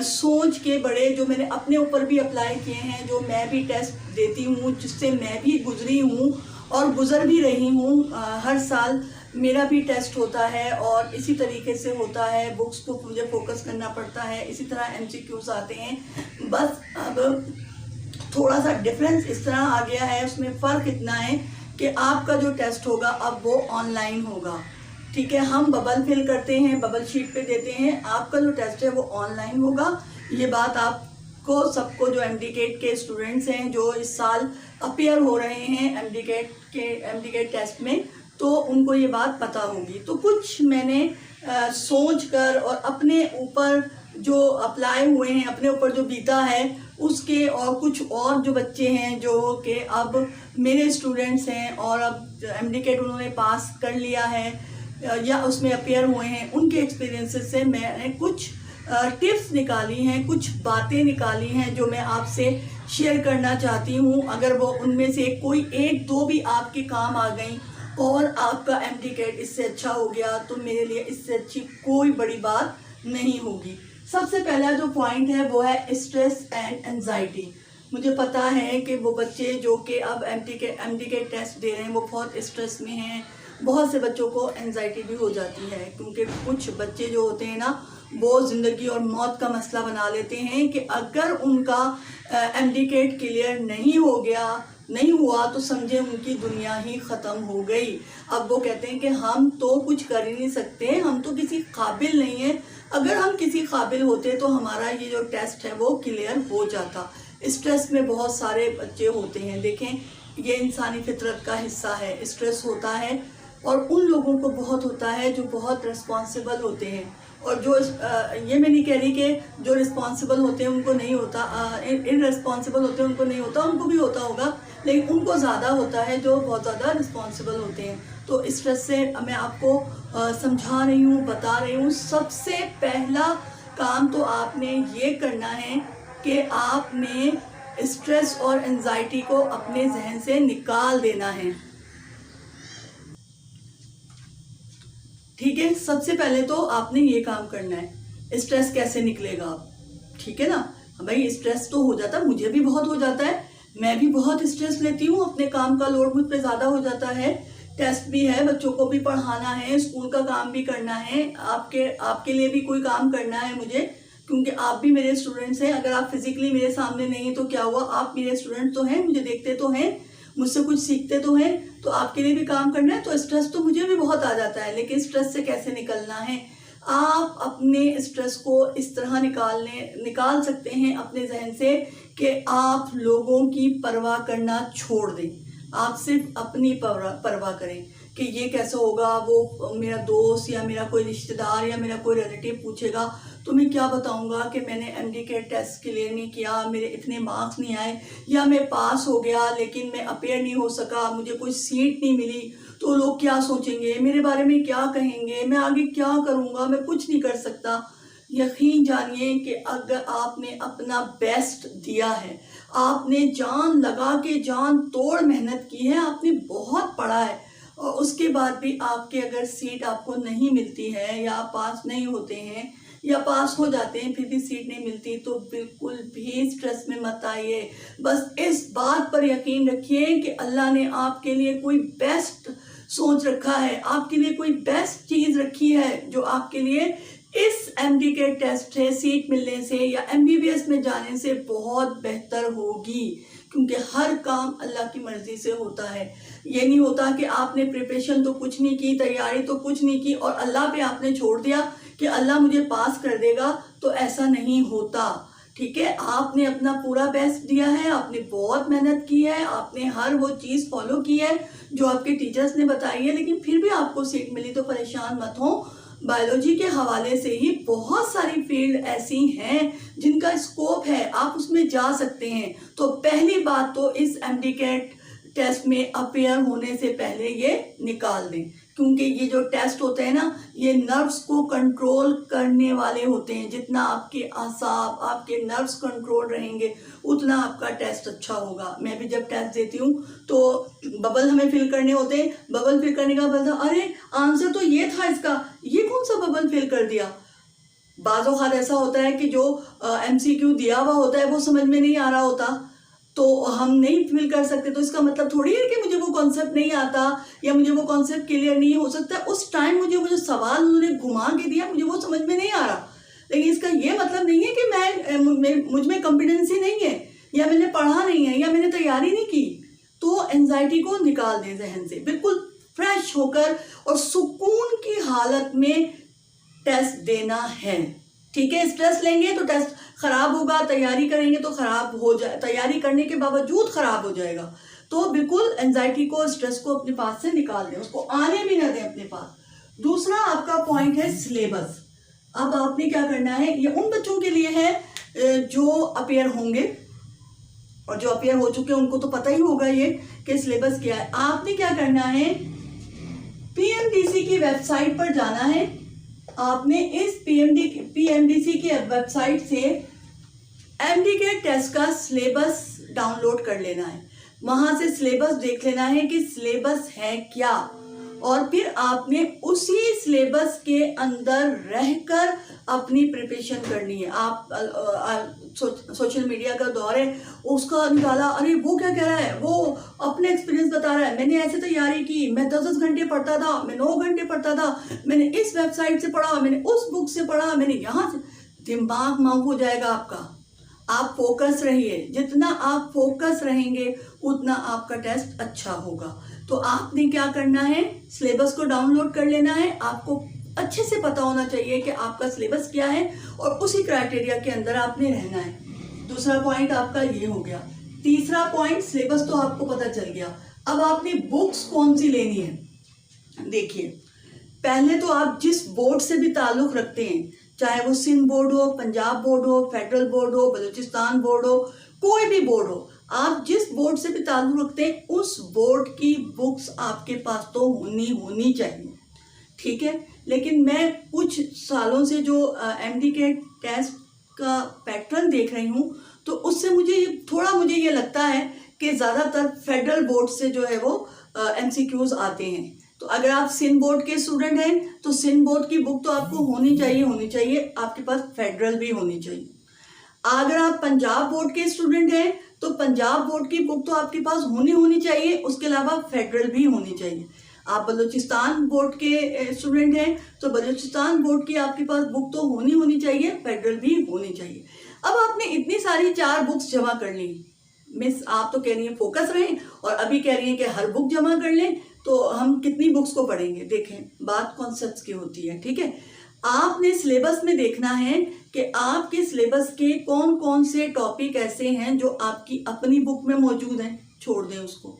सोच के बड़े जो मैंने अपने ऊपर भी अप्लाई किए हैं, जो मैं भी टेस्ट देती हूँ, जिससे मैं भी गुजरी हूँ और गुजर भी रही हूँ। हर साल मेरा भी टेस्ट होता है और इसी तरीके से होता है, बुक्स को मुझे फोकस करना पड़ता है, इसी तरह MCQs आते हैं। बस अब थोड़ा सा डिफरेंस इस तरह आ गया है, उसमें फ़र्क इतना है कि आपका जो टेस्ट होगा अब वो ऑनलाइन होगा। ठीक है, हम बबल फिल करते हैं, बबल शीट पे देते हैं, आपका जो टेस्ट है वो ऑनलाइन होगा। ये बात आपको सबको जो MD-CAT के स्टूडेंट्स हैं जो इस साल अपीयर हो रहे हैं MD-CAT टेस्ट में, तो उनको ये बात पता होगी। तो कुछ मैंने सोच कर और अपने ऊपर जो अप्लाई हुए हैं, अपने ऊपर जो बीता है उसके, और कुछ और जो बच्चे हैं जो कि अब मेरे स्टूडेंट्स हैं और अब MD-CAT उन्होंने पास कर लिया है या उसमें अपीयर हुए हैं, उनके एक्सपीरियंसेस से मैंने कुछ टिप्स निकाली हैं, कुछ बातें निकाली हैं जो मैं आपसे शेयर करना चाहती हूँ। अगर वो उनमें से कोई एक दो भी आपके काम आ गई और आपका MD-CAT इससे अच्छा हो गया, तो मेरे लिए इससे अच्छी कोई बड़ी बात नहीं होगी। सबसे पहला जो पॉइंट है वो है स्ट्रेस एंड एंजाइटी। मुझे पता है कि वो बच्चे जो कि अब MD-CAT टेस्ट दे रहे हैं वो बहुत स्ट्रेस में हैं। बहुत से बच्चों को एंजाइटी भी हो जाती है, क्योंकि कुछ बच्चे जो होते हैं ना, वो ज़िंदगी और मौत का मसला बना लेते हैं कि अगर उनका MD-CAT क्लियर नहीं हुआ तो समझे उनकी दुनिया ही ख़त्म हो गई। अब वो कहते हैं कि हम तो कुछ कर ही नहीं सकते, हम तो किसी काबिल नहीं हैं। अगर हम किसी काबिल होते तो हमारा ये जो टेस्ट है वो क्लियर हो जाता। स्ट्रेस में बहुत सारे बच्चे होते हैं, देखें ये इंसानी फितरत का हिस्सा है, स्ट्रेस होता है, और उन लोगों को बहुत होता है जो बहुत रिस्पॉन्सिबल होते हैं। और जो ये मैं नहीं कह रही कि जो रिस्पॉन्सिबल होते हैं उनको नहीं होता, इररिस्पॉन्सिबल होते हैं उनको नहीं होता, उनको भी होता होगा, लेकिन उनको ज़्यादा होता है जो बहुत ज़्यादा रिस्पॉन्सिबल होते हैं। तो स्ट्रेस से मैं आपको समझा रही हूँ, बता रही हूँ। सबसे पहला काम तो आपने ये करना है कि आपने स्ट्रेस और एंजाइटी को अपने जहन से निकाल देना है। ठीक है, सबसे पहले तो आपने ये काम करना है। स्ट्रेस कैसे निकलेगा, ठीक है ना भाई, स्ट्रेस तो हो जाता है, मुझे भी बहुत हो जाता है, मैं भी बहुत स्ट्रेस लेती हूँ, अपने काम का लोड मुझ पे ज़्यादा हो जाता है, टेस्ट भी है, बच्चों को भी पढ़ाना है, स्कूल का काम भी करना है, आपके लिए भी कोई काम करना है मुझे, क्योंकि आप भी मेरे स्टूडेंट्स हैं। अगर आप फिजिकली मेरे सामने नहीं तो क्या हुआ, आप मेरे स्टूडेंट तो हैं, मुझे देखते तो हैं, मुझसे कुछ सीखते तो हैं, तो आपके लिए भी काम करना है। तो स्ट्रेस तो मुझे भी बहुत आ जाता है, लेकिन स्ट्रेस से कैसे निकलना है, आप अपने स्ट्रेस को इस तरह निकाल सकते हैं अपने जहन से कि आप लोगों की परवाह करना छोड़ दें। आप सिर्फ अपनी परवाह करें कि ये कैसा होगा, वो मेरा दोस्त या मेरा कोई रिश्तेदार या मेरा कोई रिलेटिव पूछेगा तो मैं क्या बताऊंगा कि मैंने MD-CAT टेस्ट क्लियर नहीं किया, मेरे इतने मार्क्स नहीं आए, या मैं पास हो गया लेकिन मैं अपीयर नहीं हो सका, मुझे कोई सीट नहीं मिली, तो लोग क्या सोचेंगे, मेरे बारे में क्या कहेंगे, मैं आगे क्या करूँगा, मैं कुछ नहीं कर सकता। यकीन जानिए कि अगर आपने अपना बेस्ट दिया है, आपने जान लगा के जान तोड़ मेहनत की है, आपने बहुत पढ़ा है, और उसके बाद भी आपके अगर सीट आपको नहीं मिलती है या पास नहीं होते हैं या पास हो जाते हैं फिर भी सीट नहीं मिलती, तो बिल्कुल भी स्ट्रेस में मत आइए। बस इस बात पर यकीन रखिए कि अल्लाह ने आपके लिए कोई बेस्ट सोच रखा है, आपके लिए कोई बेस्ट चीज़ रखी है जो आपके लिए इस MD-CAT टेस्ट से सीट मिलने से या MBBS में जाने से बहुत बेहतर होगी, क्योंकि हर काम अल्लाह की मर्ज़ी से होता है। ये नहीं होता कि आपने प्रिपरेशन तो कुछ नहीं की, तैयारी तो कुछ नहीं की और अल्लाह पे आपने छोड़ दिया कि अल्लाह मुझे पास कर देगा, तो ऐसा नहीं होता। ठीक है, आपने अपना पूरा बेस्ट दिया है, आपने बहुत मेहनत की है, आपने हर वो चीज़ फॉलो की है जो आपके टीचर्स ने बताई है, लेकिन फिर भी आपको सीट मिली तो परेशान मत हो। बायोलॉजी के हवाले से ही बहुत सारी फील्ड ऐसी हैं जिनका स्कोप है, आप उसमें जा सकते हैं। तो पहली बात तो इस MD-CAT टेस्ट में अपेयर होने से पहले ये निकाल दें, क्योंकि ये जो टेस्ट होते हैं ना, ये नर्व्स को कंट्रोल करने वाले होते हैं। जितना आपके आसाब, आपके नर्व्स कंट्रोल रहेंगे, उतना आपका टेस्ट अच्छा होगा। मैं भी जब टेस्ट देती हूँ तो बबल हमें फिल करने होते हैं। बबल फिल करने का बोलता, अरे आंसर तो ये था इसका, ये कौन सा बबल फिल कर दिया। बाज़ औक़ात ऐसा होता है कि जो MCQ दिया हुआ होता है वो समझ में नहीं आ रहा होता, तो हम नहीं फिल कर सकते। तो इसका मतलब थोड़ी है कि मुझे वो कॉन्सेप्ट नहीं आता या मुझे वो कॉन्सेप्ट क्लियर नहीं हो सकता। उस टाइम मुझे वो जो सवाल उन्होंने घुमा के दिया, मुझे वो समझ में नहीं आ रहा, लेकिन इसका ये मतलब नहीं है कि मुझ में कॉम्पिटेंसी नहीं है, या मैंने पढ़ा नहीं है, या मैंने तैयारी नहीं की। तो एंजाइटी को निकाल दें जहन से, बिल्कुल फ्रेश होकर और सुकून की हालत में टेस्ट देना है। ठीक है, स्ट्रेस लेंगे तो टेस्ट खराब होगा, तैयारी करेंगे तो खराब हो जाए, तैयारी करने के बावजूद खराब हो जाएगा। तो बिल्कुल एंजाइटी को, स्ट्रेस को अपने पास से निकाल दें, उसको आने भी ना दें अपने पास। दूसरा आपका पॉइंट है सिलेबस। अब आपने क्या करना है, ये उन बच्चों के लिए है जो अपेयर होंगे, और जो अपेयर हो चुके हैं उनको तो पता ही होगा ये कि सिलेबस क्या है। आपने क्या करना है, PMDC की वेबसाइट पर जाना है। आपने इस PMDC की वेबसाइट से MDCAT टेस्ट का सिलेबस डाउनलोड कर लेना है। वहां से सिलेबस देख लेना है कि सिलेबस है क्या, और फिर आपने उसी सिलेबस के अंदर रहकर अपनी प्रिपरेशन करनी है। आप सोशल मीडिया का दौर है, उसका निकाला, अरे वो क्या कह रहा है, वो अपने एक्सपीरियंस बता रहा है, मैंने ऐसे तैयारी की, मैं 10-10 घंटे पढ़ता था, मैं 9 घंटे पढ़ता था, मैंने इस वेबसाइट से पढ़ा, मैंने उस बुक से पढ़ा, मैंने यहाँ से। दिमाग माफ हो जाएगा आपका। आप फोकस रहिए, जितना आप फोकस रहेंगे उतना आपका टेस्ट अच्छा होगा। तो आपने क्या करना है, सिलेबस को डाउनलोड कर लेना है। आपको अच्छे से पता होना चाहिए कि आपका सिलेबस क्या है, और उसी क्राइटेरिया के अंदर आपने रहना है। दूसरा पॉइंट आपका ये हो गया। तीसरा पॉइंट, सिलेबस तो आपको पता चल गया। अब आपने बुक्स कौन सी लेनी है। देखिए, पहले तो आप जिस बोर्ड से भी ताल्लुक रखते हैं, चाहे वो सिंध बोर्ड हो, पंजाब बोर्ड हो, फेडरल बोर्ड हो, बलूचिस्तान बोर्ड हो, कोई भी बोर्ड हो, आप जिस बोर्ड से भी ताल्लुक रखते हैं उस बोर्ड की बुक्स आपके पास तो होनी चाहिए। ठीक है, लेकिन मैं कुछ सालों से जो MDCAT टेस्ट का पैटर्न देख रही हूँ, तो उससे मुझे ये लगता है कि ज़्यादातर फेडरल बोर्ड से जो है वो MCQs आते हैं। तो अगर आप सिंध बोर्ड के स्टूडेंट हैं तो सिंध बोर्ड की बुक तो आपको होनी चाहिए, आपके पास फेडरल भी होनी चाहिए। अगर आप पंजाब बोर्ड के स्टूडेंट हैं तो पंजाब बोर्ड की बुक तो आपके पास होनी चाहिए, उसके अलावा फेडरल भी होनी चाहिए। आप बलूचिस्तान बोर्ड के स्टूडेंट हैं तो बलूचिस्तान बोर्ड की आपके पास बुक तो होनी चाहिए, फेडरल भी होनी चाहिए। अब आपने इतनी सारी 4 बुक्स जमा कर ली। मिस, आप तो कह रही हैं फोकस रहें, और अभी कह रही हैं कि हर बुक जमा कर लें, तो हम कितनी बुक्स को पढ़ेंगे। देखें, बात कॉन्सेप्ट्स की होती है। ठीक है, आपने सिलेबस में देखना है कि आपके सिलेबस के कौन कौन से टॉपिक ऐसे हैं जो आपकी अपनी बुक में मौजूद हैं, छोड़ दें उसको।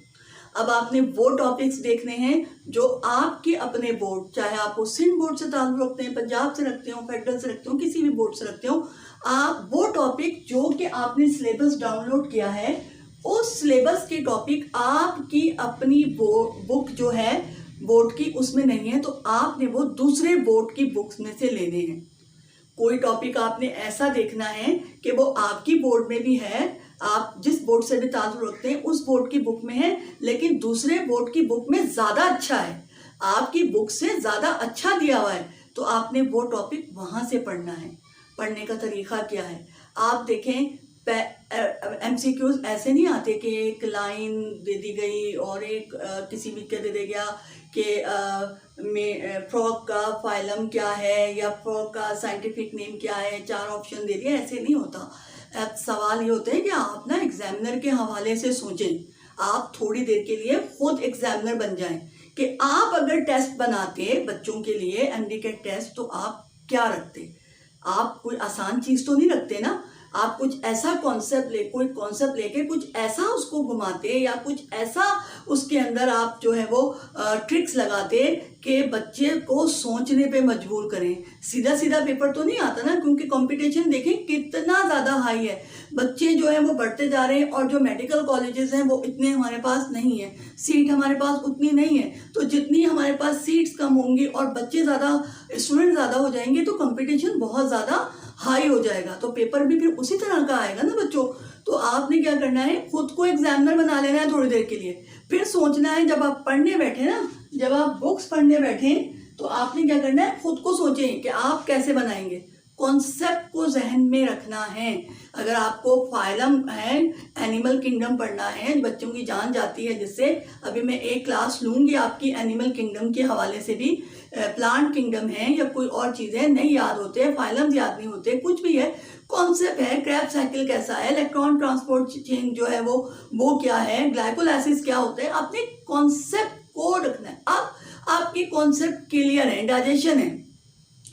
अब आपने वो टॉपिक्स देखने हैं जो आपके अपने बोर्ड, चाहे आप वो सिंध बोर्ड से ताल्लुक रखते हैं, पंजाब से रखते हो, फेडरल से रखते हो, किसी भी बोर्ड से रखते हो, आप वो टॉपिक जो कि आपने सिलेबस डाउनलोड किया है, उस सिलेबस के टॉपिक आपकी अपनी बुक जो है बोर्ड की उसमें नहीं है, तो आपने वो दूसरे बोर्ड की बुक्स में से लेने हैं। कोई टॉपिक आपने ऐसा देखना है कि वो आपकी बोर्ड में भी है, आप जिस बोर्ड से भी ताल्लुक रखते हैं उस बोर्ड की बुक में है, लेकिन दूसरे बोर्ड की बुक में ज़्यादा अच्छा है, आपकी बुक से ज़्यादा अच्छा दिया हुआ है, तो आपने वो टॉपिक वहाँ से पढ़ना है। पढ़ने का तरीका क्या है, आप देखें, MCQs ऐसे नहीं आते कि एक लाइन दे दी गई और एक किसी भी क्या दे दिया कि फ्रॉग का फाइलम क्या है या फ्रॉग का साइंटिफिक नेम क्या है, 4 ऑप्शन दे दिए। ऐसे नहीं होता। सवाल ये होता है कि आप ना एग्जामिनर के हवाले से सोचें, आप थोड़ी देर के लिए खुद एग्जामिनर बन जाएं कि आप अगर टेस्ट बनाते बच्चों के लिए MDCAT टेस्ट, तो आप क्या रखते। आप कोई आसान चीज़ तो नहीं रखते ना। आप कुछ ऐसा कोई कॉन्सेप्ट लेके कुछ ऐसा उसको घुमाते या कुछ ऐसा उसके अंदर आप जो है वो ट्रिक्स लगाते कि बच्चे को सोचने पे मजबूर करें। सीधा सीधा पेपर तो नहीं आता ना, क्योंकि कंपटीशन देखें कितना ज़्यादा हाई है। बच्चे जो है वो बढ़ते जा रहे हैं और जो मेडिकल कॉलेजेस हैं वो इतने हमारे पास नहीं है, सीट हमारे पास उतनी नहीं है। तो जितनी हमारे पास सीट्स कम होंगी और बच्चे ज़्यादा, स्टूडेंट ज़्यादा हो जाएंगे तो कंपटीशन बहुत ज़्यादा हाई हो जाएगा, तो पेपर भी फिर उसी तरह का आएगा ना बच्चों। तो आपने क्या करना है, खुद को एग्जामिनर बना लेना है थोड़ी देर के लिए। फिर सोचना है, जब आप पढ़ने बैठे ना, जब आप बुक्स पढ़ने बैठे तो आपने क्या करना है, खुद को सोचें कि आप कैसे बनाएंगे। कॉन्सेप्ट को जहन में रखना है। अगर आपको फाइलम है, एनिमल किंगडम पढ़ना है, बच्चों की जान जाती है जिससे, अभी मैं एक क्लास लूंगी आपकी एनिमल किंगडम के हवाले से भी। प्लांट किंगडम है या कोई और चीज़ें नहीं याद होते, फाइलम्स याद नहीं होते, कुछ भी है, कॉन्सेप्ट है, क्रैब साइकिल कैसा है, इलेक्ट्रॉन ट्रांसपोर्ट चेन जो है वो क्या है, ग्लाइकोलाइसिस क्या होता है, अपने कॉन्सेप्ट को रखना है। अब आपकी कॉन्सेप्ट क्लियर है, डाइजेशन है,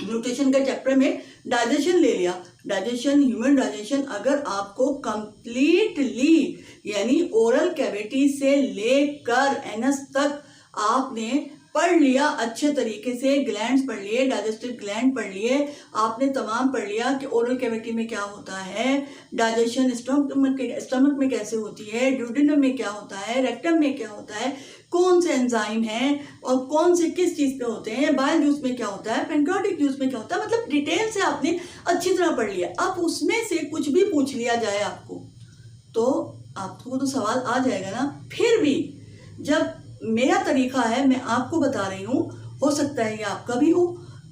न्यूट्रिशन के चैप्टर में डाइजेशन ले लिया, डाइजेशन, ह्यूमन डाइजेशन अगर आपको कंप्लीटली यानी ओरल कैविटी से लेकर एनस तक आपने पढ़ लिया अच्छे तरीके से, ग्लैंड्स पढ़ लिए, डाइजेस्टिव ग्लैंड पढ़ लिए, आपने तमाम पढ़ लिया कि ओरल कैविटी में क्या होता है, डाइजेशन स्टमक में कैसे होती है, ड्यूडेनम में क्या होता है, रेक्टम में क्या होता है, कौन से एंजाइम हैं और कौन से किस चीज़ पे होते हैं, बाइल जूस में क्या होता है, पेंक्रियाटिक जूस में क्या होता है, मतलब डिटेल से आपने अच्छी तरह पढ़ लिया। अब उसमें से कुछ भी पूछ लिया जाए आपको तो आपको तो सवाल आ जाएगा ना। फिर भी जब मेरा तरीका है, मैं आपको बता रही हूँ, हो सकता है ये आपका भी हो,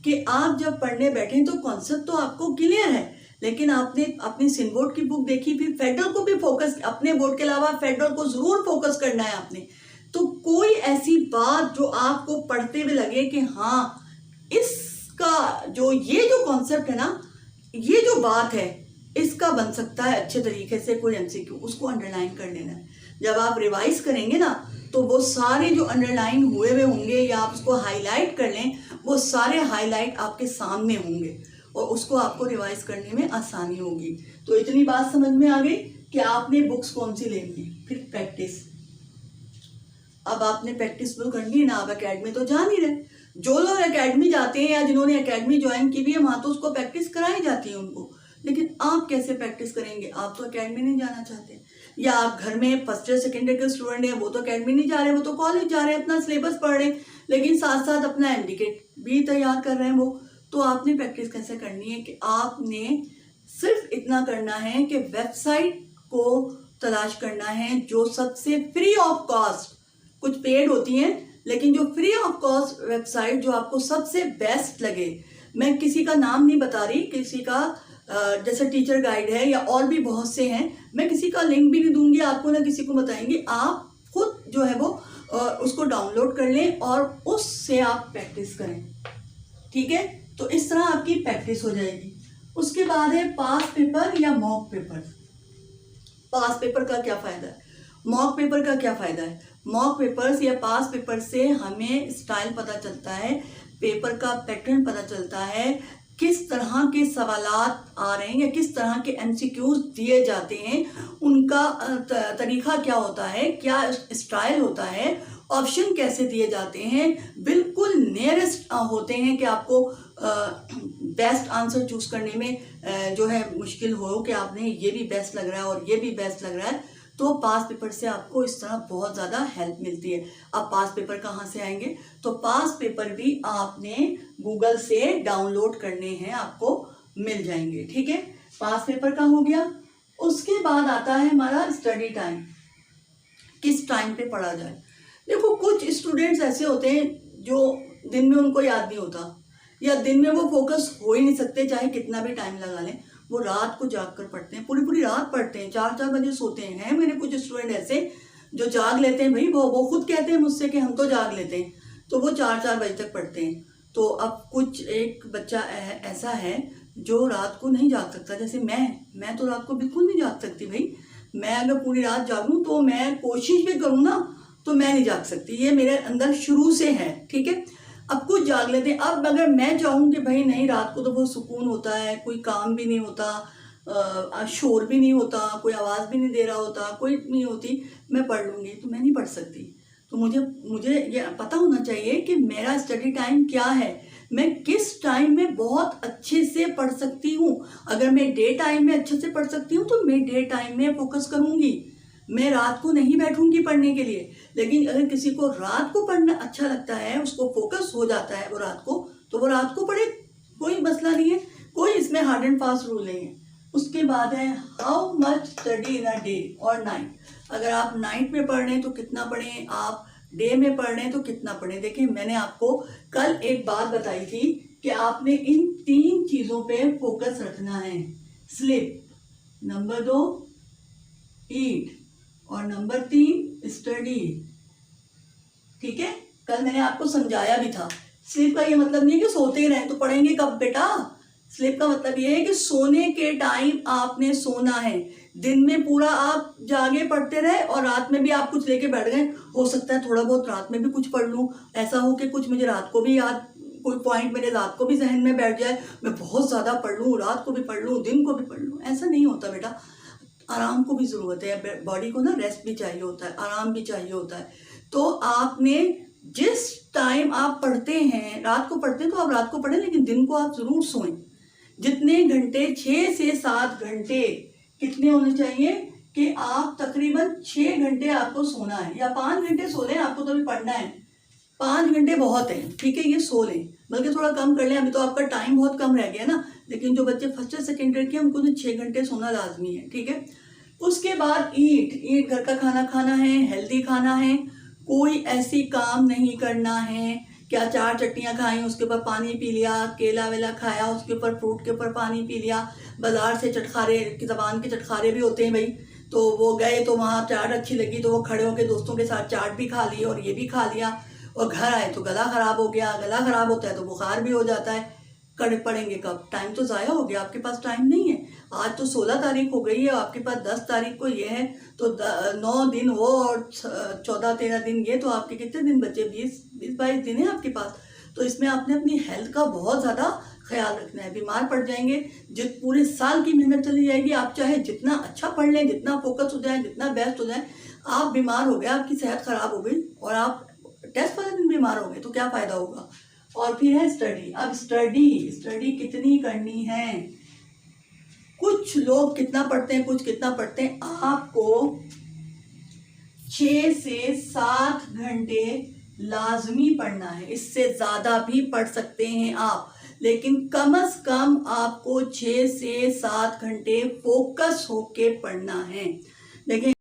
कि आप जब पढ़ने बैठें तो कॉन्सेप्ट तो आपको क्लियर है, लेकिन आपने अपनी सिनबोर्ड की बुक देखी, फिर फेडरल को भी फोकस, अपने बोर्ड के अलावा फेडरल को जरूर फोकस करना है आपने। तो कोई ऐसी बात जो आपको पढ़ते हुए लगे कि हाँ इसका जो ये जो कॉन्सेप्ट है ना, ये जो बात है इसका बन सकता है अच्छे तरीके से कोई एमसीक्यू, उसको अंडरलाइन कर लेना है। जब आप रिवाइज करेंगे ना तो वो सारे जो अंडरलाइन हुए होंगे या आप उसको हाईलाइट कर लें, वो सारे हाईलाइट आपके सामने होंगे और उसको आपको रिवाइज करने में आसानी होगी। तो इतनी बात समझ में आ गई कि आपने बुक्स कौन सी लेनी है। फिर प्रैक्टिस, अब आपने प्रैक्टिस तो करनी है ना, आप एकेडमी तो जा नहीं रहे। जो लोग एकेडमी जाते हैं या जिन्होंने एकेडमी ज्वाइन की भी है, वहाँ तो उसको प्रैक्टिस कराई जाती है उनको, लेकिन आप कैसे प्रैक्टिस करेंगे? आप तो एकेडमी नहीं जाना चाहते, या आप घर में फर्स्ट ईयर सेकेंड ईयर के स्टूडेंट हैं, वो तो एकेडमी नहीं जा रहे, वो तो कॉलेज जा रहे हैं, अपना सिलेबस पढ़ रहे हैं, लेकिन साथ साथ अपना एमडीकेट भी तैयार कर रहे हैं वो। तो आपने प्रैक्टिस कैसे करनी है कि आपने सिर्फ इतना करना है कि वेबसाइट को तलाश करना है जो सबसे फ्री ऑफ कॉस्ट, कुछ पेड होती हैं लेकिन जो फ्री ऑफ कॉस्ट वेबसाइट जो आपको सबसे बेस्ट लगे, मैं किसी का नाम नहीं बता रही, किसी का जैसे टीचर गाइड है या और भी बहुत से हैं, मैं किसी का लिंक भी नहीं दूंगी आपको, ना किसी को बताएंगे, आप खुद जो है वो उसको डाउनलोड कर लें और उससे आप प्रैक्टिस करें, ठीक है। तो इस तरह आपकी प्रैक्टिस हो जाएगी। उसके बाद है पास पेपर या मॉक पेपर। पास पेपर का क्या फायदा है, मॉक पेपर का क्या फायदा है? मॉक पेपर्स या पास पेपर से हमें स्टाइल पता चलता है, पेपर का पैटर्न पता चलता है, किस तरह के सवालात आ रहे हैं या किस तरह के एमसीक्यूज दिए जाते हैं, उनका तरीका क्या होता है, क्या स्टाइल होता है, ऑप्शन कैसे दिए जाते हैं, बिल्कुल नियरेस्ट होते हैं कि आपको बेस्ट आंसर चूज करने में जो है मुश्किल हो कि आपने ये भी बेस्ट लग रहा है और ये भी बेस्ट लग रहा है। तो पास पेपर से आपको इस तरह बहुत ज़्यादा हेल्प मिलती है। अब पास पेपर कहाँ से आएंगे? तो पास पेपर भी आपने गूगल से डाउनलोड करने हैं, आपको मिल जाएंगे, ठीक है। पास पेपर का हो गया। उसके बाद आता है हमारा स्टडी टाइम, किस टाइम पे पढ़ा जाए। देखो कुछ स्टूडेंट्स ऐसे होते हैं जो दिन में उनको याद नहीं होता या दिन में वो फोकस हो ही नहीं सकते, चाहे कितना भी टाइम लगा लें, वो रात को जाग कर पढ़ते हैं, पूरी पूरी रात पढ़ते हैं, 4-4 बजे सोते हैं। मेरे कुछ स्टूडेंट ऐसे जो जाग लेते हैं, भाई वो खुद कहते हैं मुझसे कि हम तो जाग लेते हैं, तो वो 4-4 बजे तक पढ़ते हैं। तो अब कुछ एक बच्चा ऐसा है जो रात को नहीं जाग सकता, जैसे मैं तो रात को बिल्कुल नहीं जाग सकती भाई। मैं अगर पूरी रात जागूं तो मैं कोशिश भी करूँ ना तो मैं नहीं जाग सकती, ये मेरे अंदर शुरू से है, ठीक है। अब कुछ जाग लेते हैं। अब अगर मैं चाहूँ कि भाई नहीं, रात को तो बहुत सुकून होता है, कोई काम भी नहीं होता, शोर भी नहीं होता, कोई आवाज़ भी नहीं दे रहा होता, कोई नहीं होती, मैं पढ़ लूँगी। तो मैं नहीं पढ़ सकती। तो मुझे ये पता होना चाहिए कि मेरा स्टडी टाइम क्या है, मैं किस टाइम में बहुत अच्छे से पढ़ सकती हूँ। अगर मैं डे टाइम में अच्छे से पढ़ सकती हूँ तो मैं डे टाइम में फोकस करूँगी, मैं रात को नहीं बैठूंगी पढ़ने के लिए। लेकिन अगर किसी को रात को पढ़ना अच्छा लगता है, उसको फोकस हो जाता है वो रात को, तो वो रात को पढ़े, कोई मसला नहीं है, कोई इसमें हार्ड एंड फास्ट रूल नहीं है। उसके बाद है how much study in a day और नाइट। अगर आप नाइट में पढ़ रहे हैं तो कितना पढ़ें, आप डे में पढ़ रहे हैं तो कितना पढ़ें। देखिए, मैंने आपको कल एक बात बताई थी कि आपने इन 3 चीज़ों पे फोकस रखना है। स्लीप, नंबर 2 ईट, और नंबर 3 स्टडी। ठीक है, कल मैंने आपको समझाया भी था। स्लीप का ये मतलब नहीं है कि सोते ही रहें, तो पढ़ेंगे कब बेटा। स्लीप का मतलब ये है कि सोने के टाइम आपने सोना है। दिन में पूरा आप जागे पढ़ते रहे और रात में भी आप कुछ लेके बैठ गए। हो सकता है थोड़ा बहुत रात में भी कुछ पढ़ लूँ, ऐसा हो कि कुछ मुझे रात को भी याद, कोई पॉइंट मेरे रात को भी जहन में बैठ जाए, मैं बहुत ज़्यादा पढ़ लूँ, रात को भी पढ़ लूँ, दिन को भी पढ़ लूँ। ऐसा नहीं होता बेटा, आराम को भी ज़रूरत है, बॉडी को ना रेस्ट भी चाहिए होता है, आराम भी चाहिए होता है। तो आपने जिस टाइम आप पढ़ते हैं, रात को पढ़ते हैं तो आप रात को पढ़ें, लेकिन दिन को आप ज़रूर सोएं। जितने घंटे, 6 से 7 घंटे कितने होने चाहिए कि आप तकरीबन 6 घंटे आपको सोना है, या 5 घंटे सो लें, आपको तो अभी पढ़ना है, 5 घंटे बहुत है, ठीक है, ये सो लें, बल्कि थोड़ा कम कर लें, अभी तो आपका टाइम बहुत कम रह गया ना। लेकिन जो बच्चे फर्स्ट या सेकेंड ईयर के, उनको तो 6 घंटे सोना लाजमी है, ठीक है। उसके बाद ईट घर का खाना खाना है, हेल्दी खाना है, कोई ऐसी काम नहीं करना है क्या 4 चटनियाँ खाई, उसके ऊपर पानी पी लिया, केला वेला खाया, उसके ऊपर फ्रूट के ऊपर पानी पी लिया, बाजार से चटखारे की ज़बान के चटखारे भी होते हैं भाई, तो वो गए तो वहाँ चाट अच्छी लगी तो वो खड़े होकर दोस्तों के साथ चाट भी खा ली और ये भी खा लिया, और घर आए तो गला ख़राब हो गया, गला ख़राब होता है तो बुखार भी हो जाता है। पढ़ेंगे कब, टाइम तो ज़ाया हो गया, आपके पास टाइम नहीं है। आज तो 16 तारीख हो गई है, आपके पास 10 तारीख को ये है, तो 9 दिन वो और 14-13 दिन ये, तो आपके कितने दिन बचे, 20-22 दिन है आपके पास। तो इसमें आपने अपनी हेल्थ का बहुत ज़्यादा ख्याल रखना है, बीमार पड़ जाएंगे, पूरे साल की मेहनत चली जाएगी। आप चाहे जितना अच्छा पढ़ लें, जितना फोकस हो जाए, जितना बेस्ट हो जाए, आप बीमार हो गए, आपकी सेहत ख़राब हो गई और आप टेस्ट वाले दिन बीमार हो गए, तो क्या फ़ायदा होगा। और फिर है स्टडी। अब स्टडी कितनी करनी है, कुछ लोग कितना पढ़ते हैं, कुछ कितना पढ़ते हैं। आपको 6 से 7 घंटे लाजमी पढ़ना है, इससे ज़्यादा भी पढ़ सकते हैं आप, लेकिन कम से कम आपको 6 से 7 घंटे फोकस होके पढ़ना है। देखें,